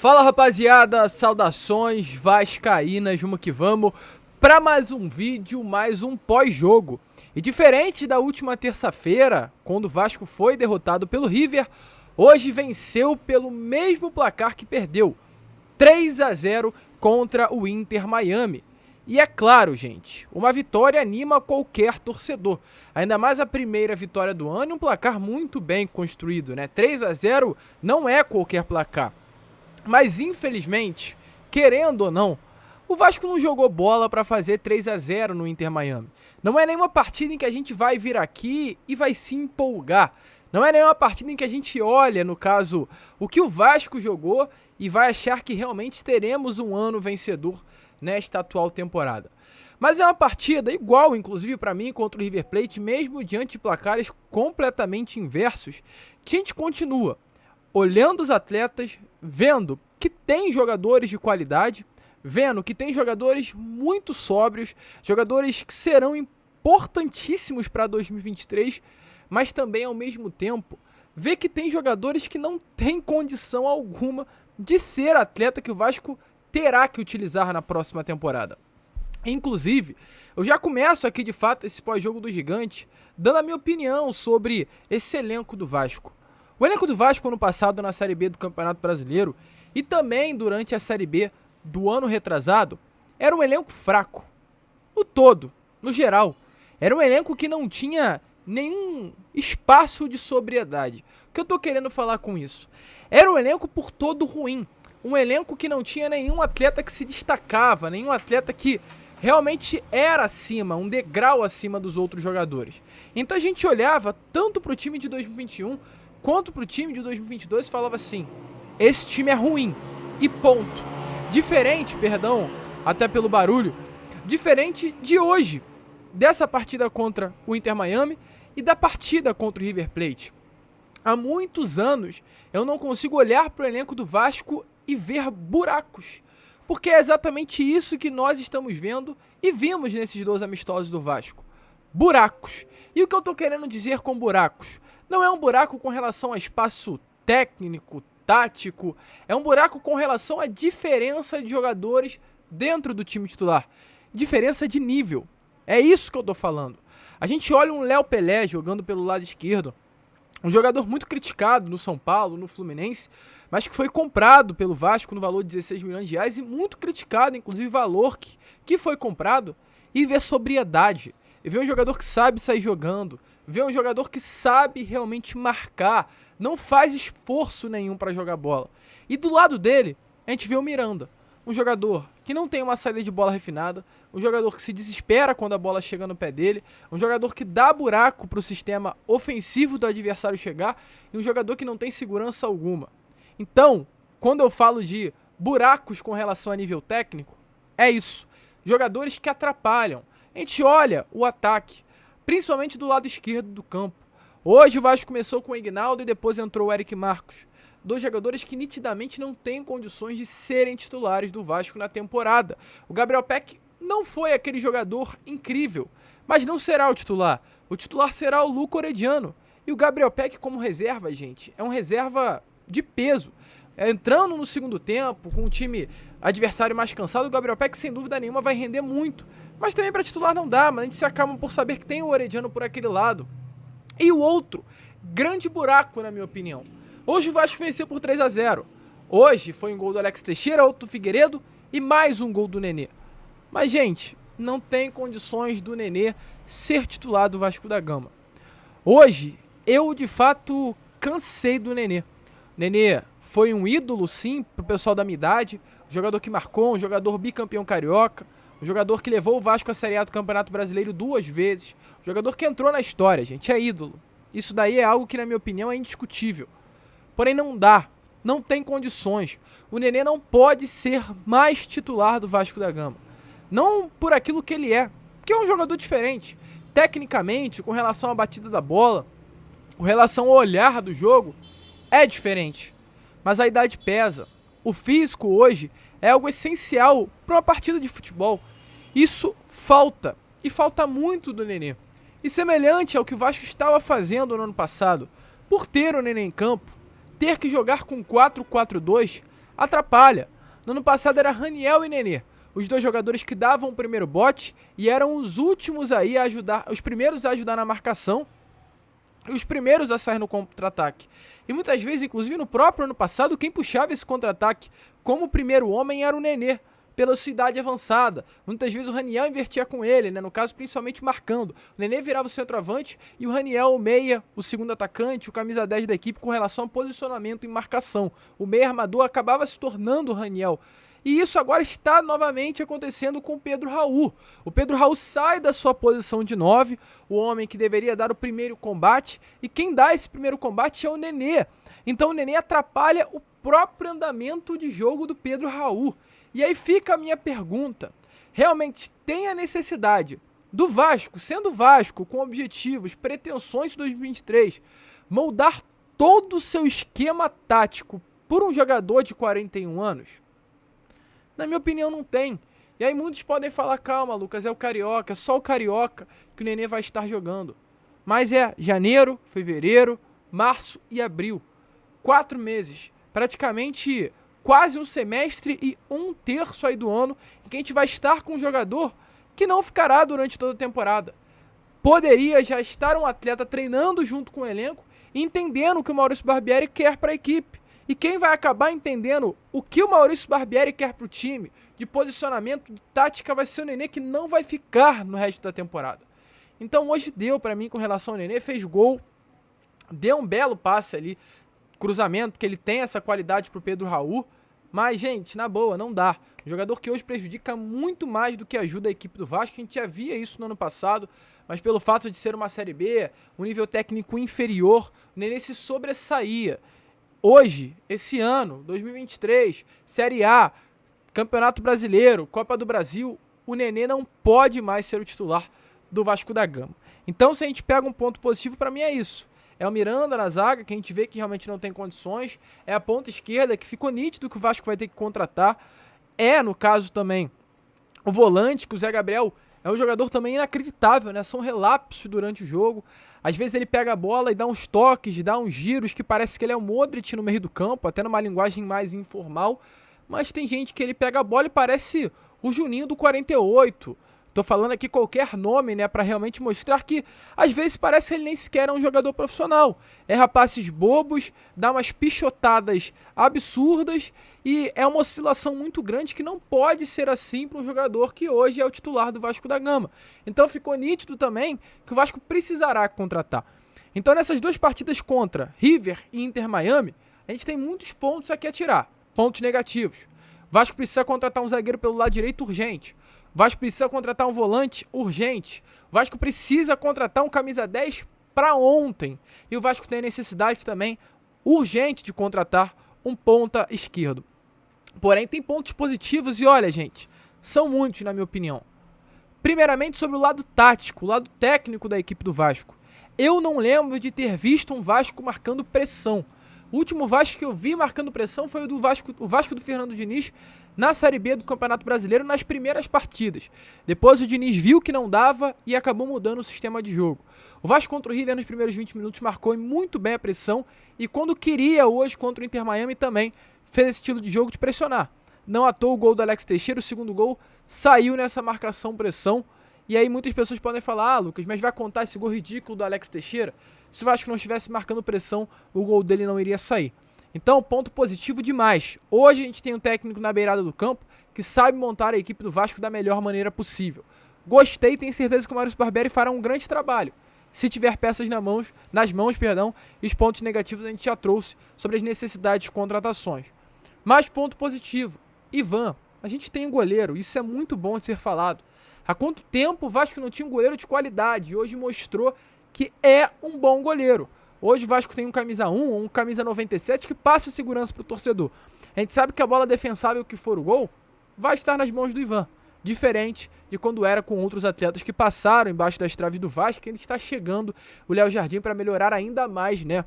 Fala rapaziada, saudações vascaínas, vamos que vamos para mais um vídeo, mais um pós-jogo. E diferente da última terça-feira, quando o Vasco foi derrotado pelo River, hoje venceu pelo mesmo placar que perdeu, 3-0 contra o Inter Miami. E é claro, gente, uma vitória anima qualquer torcedor. Ainda mais a primeira vitória do ano e um placar muito bem construído, né? 3-0 não é qualquer placar. Mas infelizmente, querendo ou não, o Vasco não jogou bola para fazer 3-0 no Inter Miami. Não é nenhuma partida em que a gente vai vir aqui e vai se empolgar. Não é nenhuma partida em que a gente olha, no caso, o que o Vasco jogou e vai achar que realmente teremos um ano vencedor nesta atual temporada. Mas é uma partida igual, inclusive para mim, contra o River Plate, mesmo diante de placares completamente inversos, que a gente continua olhando os atletas, vendo que tem jogadores de qualidade, vendo que tem jogadores muito sóbrios, jogadores que serão importantíssimos para 2023, mas também ao mesmo tempo vê que tem jogadores que não têm condição alguma de ser atleta que o Vasco terá que utilizar na próxima temporada. Inclusive, eu já começo aqui de fato esse pós-jogo do Gigante dando a minha opinião sobre esse elenco do Vasco. O elenco do Vasco ano passado na Série B do Campeonato Brasileiro e também durante a Série B do ano retrasado era um elenco fraco. No todo, no geral. Era um elenco que não tinha nenhum espaço de sobriedade. O que eu tô querendo falar com isso? Era um elenco por todo ruim. Um elenco que não tinha nenhum atleta que se destacava, nenhum atleta que realmente era acima, um degrau acima dos outros jogadores. Então a gente olhava tanto pro time de 2021 quanto pro time de 2022 e falava assim, esse time é ruim, e ponto. Diferente, perdão, até pelo barulho, diferente de hoje, dessa partida contra o Inter Miami e da partida contra o River Plate. Há muitos anos eu não consigo olhar pro elenco do Vasco e ver buracos, porque é exatamente isso que nós estamos vendo e vimos nesses 2 amistosos do Vasco. Buracos. E o que eu tô querendo dizer com buracos? Não é um buraco com relação a espaço técnico, tático, é um buraco com relação à diferença de jogadores dentro do time titular. Diferença de nível. É isso que eu tô falando. A gente olha um Léo Pelé jogando pelo lado esquerdo, um jogador muito criticado no São Paulo, no Fluminense, mas que foi comprado pelo Vasco no valor de 16 milhões de reais e muito criticado, inclusive o valor que foi comprado, e vê sobriedade. E vê um jogador que sabe sair jogando, vê um jogador que sabe realmente marcar, não faz esforço nenhum para jogar bola. E do lado dele, a gente vê o Miranda, um jogador que não tem uma saída de bola refinada, um jogador que se desespera quando a bola chega no pé dele, um jogador que dá buraco para o sistema ofensivo do adversário chegar e um jogador que não tem segurança alguma. Então, quando eu falo de buracos com relação a nível técnico, é isso. Jogadores que atrapalham. A gente olha o ataque, principalmente do lado esquerdo do campo. Hoje o Vasco começou com o Ignaldo e depois entrou o Eric Marcos. 2 jogadores que nitidamente não têm condições de serem titulares do Vasco na temporada. O Gabriel Peck não foi aquele jogador incrível, mas não será o titular. O titular será o Luca Orediano. E o Gabriel Peck como reserva, gente, é um reserva de peso. Entrando no segundo tempo, com o time adversário mais cansado, o Gabriel Peck sem dúvida nenhuma vai render muito. Mas também para titular não dá, mas a gente se acalma por saber que tem o Orediano por aquele lado. E o outro, grande buraco na minha opinião. Hoje o Vasco venceu por 3-0. Hoje foi um gol do Alex Teixeira, outro do Figueiredo e mais um gol do Nenê. Mas, gente, não tem condições do Nenê ser titular do Vasco da Gama. Hoje, eu de fato cansei do Nenê. Nenê foi um ídolo, sim, pro pessoal da minha idade. Um jogador que marcou, um jogador bicampeão carioca. Um jogador que levou o Vasco à Série A do Campeonato Brasileiro 2 vezes. Um jogador que entrou na história, gente, é ídolo. Isso daí é algo que, na minha opinião, é indiscutível. Porém, não dá. Não tem condições. O Nenê não pode ser mais titular do Vasco da Gama. Não por aquilo que ele é, que é um jogador diferente. Tecnicamente, com relação à batida da bola, com relação ao olhar do jogo, é diferente. Mas a idade pesa. O físico hoje é algo essencial para uma partida de futebol. Isso falta. E falta muito do Nenê. E semelhante ao que o Vasco estava fazendo no ano passado, por ter o Nenê em campo, ter que jogar com 4-4-2, atrapalha. No ano passado era Raniel e Nenê, os dois jogadores que davam o primeiro bote e eram os últimos aí a ajudar, os primeiros a ajudar na marcação e os primeiros a sair no contra-ataque. E muitas vezes, inclusive no próprio ano passado, quem puxava esse contra-ataque como primeiro homem era o Nenê, pela sua idade avançada. Muitas vezes o Raniel invertia com ele, né? No caso, principalmente marcando. O Nenê virava o centroavante e o Raniel o meia, o segundo atacante, o camisa 10 da equipe com relação ao posicionamento em marcação. O meia armador acabava se tornando o Raniel. E isso agora está novamente acontecendo com o Pedro Raul. O Pedro Raul sai da sua posição de 9, o homem que deveria dar o primeiro combate, e quem dá esse primeiro combate é o Nenê. Então o Nenê atrapalha o próprio andamento de jogo do Pedro Raul. E aí fica a minha pergunta, realmente tem a necessidade do Vasco, sendo Vasco, com objetivos, pretensões de 2023, moldar todo o seu esquema tático por um jogador de 41 anos? Na minha opinião, não tem. E aí muitos podem falar, calma, Lucas, é o Carioca, é só o Carioca que o Nenê vai estar jogando. Mas é janeiro, fevereiro, março e abril. 4 meses, praticamente quase um semestre e 1/3 aí do ano em que a gente vai estar com um jogador que não ficará durante toda a temporada. Poderia já estar um atleta treinando junto com o elenco, entendendo o que o Maurício Barbieri quer para a equipe. E quem vai acabar entendendo o que o Maurício Barbieri quer para o time, de posicionamento, de tática, vai ser o Nenê, que não vai ficar no resto da temporada. Então hoje deu para mim com relação ao Nenê, fez gol, deu um belo passe ali, cruzamento, que ele tem essa qualidade pro Pedro Raul, mas, gente, na boa, não dá. Um jogador que hoje prejudica muito mais do que ajuda a equipe do Vasco, a gente já via isso no ano passado, mas pelo fato de ser uma Série B, um nível técnico inferior, o Nenê se sobressaía. Hoje, esse ano, 2023, Série A, Campeonato Brasileiro, Copa do Brasil, o Nenê não pode mais ser o titular do Vasco da Gama. Então, se a gente pega um ponto positivo, para mim é isso. É o Miranda na zaga, que a gente vê que realmente não tem condições. É a ponta esquerda, que ficou nítido que o Vasco vai ter que contratar. É, no caso também, o volante, que o Zé Gabriel é um jogador também inacreditável, né? São relapsos durante o jogo. Às vezes ele pega a bola e dá uns toques, dá uns giros, que parece que ele é o Modric no meio do campo, até numa linguagem mais informal. Mas tem gente que ele pega a bola e parece o Juninho do 48. Tô falando aqui qualquer nome, né, pra realmente mostrar que às vezes parece que ele nem sequer é um jogador profissional. Erra passes bobos, dá umas pichotadas absurdas e é uma oscilação muito grande que não pode ser assim para um jogador que hoje é o titular do Vasco da Gama. Então ficou nítido também que o Vasco precisará contratar. Então nessas duas partidas contra River e Inter Miami, a gente tem muitos pontos aqui a tirar, pontos negativos. O Vasco precisa contratar um zagueiro pelo lado direito urgente. O Vasco precisa contratar um volante urgente. O Vasco precisa contratar um camisa 10 para ontem. E o Vasco tem a necessidade também urgente de contratar um ponta esquerdo. Porém, tem pontos positivos e olha, gente, são muitos na minha opinião. Primeiramente sobre o lado tático, o lado técnico da equipe do Vasco. Eu não lembro de ter visto um Vasco marcando pressão. O último Vasco que eu vi marcando pressão foi o Vasco do Fernando Diniz na Série B do Campeonato Brasileiro nas primeiras partidas. Depois o Diniz viu que não dava e acabou mudando o sistema de jogo. O Vasco contra o River nos primeiros 20 minutos marcou muito bem a pressão e quando queria hoje contra o Inter Miami também fez esse estilo de jogo de pressionar. Não à toa o gol do Alex Teixeira, o segundo gol saiu nessa marcação-pressão. E aí muitas pessoas podem falar, Lucas, mas vai contar esse gol ridículo do Alex Teixeira? Se o Vasco não estivesse marcando pressão, o gol dele não iria sair. Então, ponto positivo demais. Hoje a gente tem um técnico na beirada do campo que sabe montar a equipe do Vasco da melhor maneira possível. Gostei, tenho certeza que o Maurício Barbieri fará um grande trabalho. Se tiver peças nas mãos, e os pontos negativos a gente já trouxe sobre as necessidades de contratações. Mas ponto positivo, Ivan, a gente tem um goleiro, isso é muito bom de ser falado. Há quanto tempo o Vasco não tinha um goleiro de qualidade e hoje mostrou que é um bom goleiro. Hoje o Vasco tem um camisa 1 ou um camisa 97 que passa segurança para o torcedor. A gente sabe que a bola defensável que for o gol vai estar nas mãos do Ivan. Diferente de quando era com outros atletas que passaram embaixo das traves do Vasco, que ainda está chegando o Léo Jardim para melhorar ainda mais, né,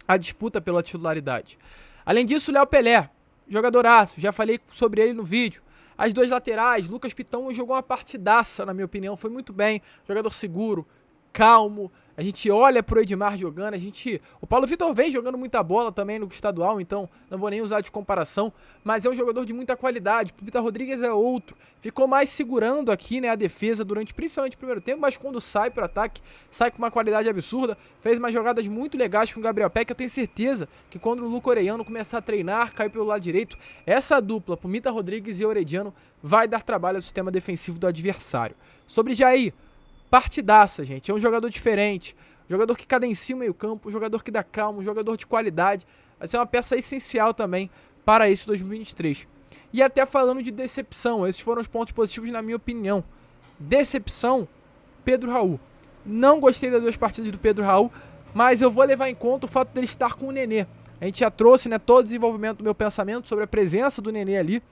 a disputa pela titularidade. Além disso, o Léo Pelé, jogadoraço, já falei sobre ele no vídeo. As duas laterais, Lucas Piton jogou uma partidaça, na minha opinião, foi muito bem. Jogador seguro, calmo, a gente olha pro Edmar jogando, o Paulo Vitor vem jogando muita bola também no estadual, então não vou nem usar de comparação, mas é um jogador de muita qualidade. O Pita Rodrigues é outro, ficou mais segurando aqui, né, a defesa durante principalmente o primeiro tempo, mas quando sai pro ataque, sai com uma qualidade absurda, fez umas jogadas muito legais com o Gabriel Peck. Eu tenho certeza que quando o Luca Orellano começar a treinar, cair pelo lado direito, essa dupla, Pita Rodrigues e Orediano, vai dar trabalho ao sistema defensivo do adversário. Sobre Jair, partidaça, gente. É um jogador diferente, um jogador que cadencia o meio campo, um jogador que dá calma, um jogador de qualidade. Vai ser uma peça essencial também para esse 2023. E até falando de decepção, esses foram os pontos positivos na minha opinião. Decepção, Pedro Raul. Não gostei das 2 partidas do Pedro Raul, mas eu vou levar em conta o fato dele estar com o Nenê. A gente já trouxe, né, todo o desenvolvimento do meu pensamento sobre a presença do Nenê ali,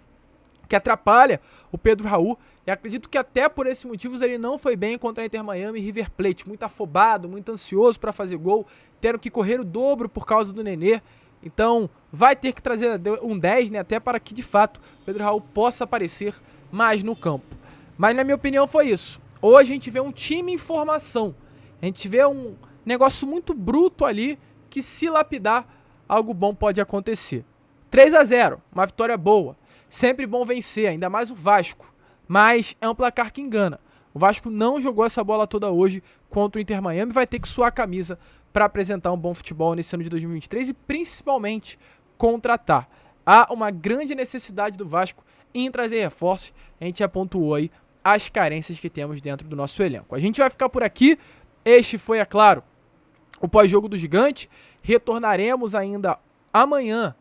que atrapalha o Pedro Raul, e acredito que até por esses motivos ele não foi bem contra a Inter Miami e River Plate, muito afobado, muito ansioso para fazer gol, tendo que correr o dobro por causa do Nenê, então vai ter que trazer um 10, né, até para que de fato o Pedro Raul possa aparecer mais no campo. Mas na minha opinião foi isso. Hoje a gente vê um time em formação, a gente vê um negócio muito bruto ali, que se lapidar, algo bom pode acontecer. 3-0, uma vitória boa. Sempre bom vencer, ainda mais o Vasco. Mas é um placar que engana. O Vasco não jogou essa bola toda hoje contra o Inter Miami. Vai ter que suar a camisa para apresentar um bom futebol nesse ano de 2023 e principalmente contratar. Há uma grande necessidade do Vasco em trazer reforços. A gente já pontuou aí as carências que temos dentro do nosso elenco. A gente vai ficar por aqui. Este foi, é claro, o pós-jogo do Gigante. Retornaremos ainda amanhã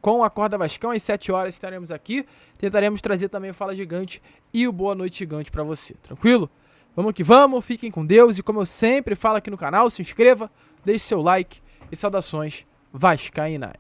com a Acorda Vascão, às 7 horas estaremos aqui. Tentaremos trazer também o Fala Gigante e o Boa Noite Gigante para você, tranquilo? Vamos que vamos, fiquem com Deus e como eu sempre falo aqui no canal, se inscreva, deixe seu like e saudações vascaínas.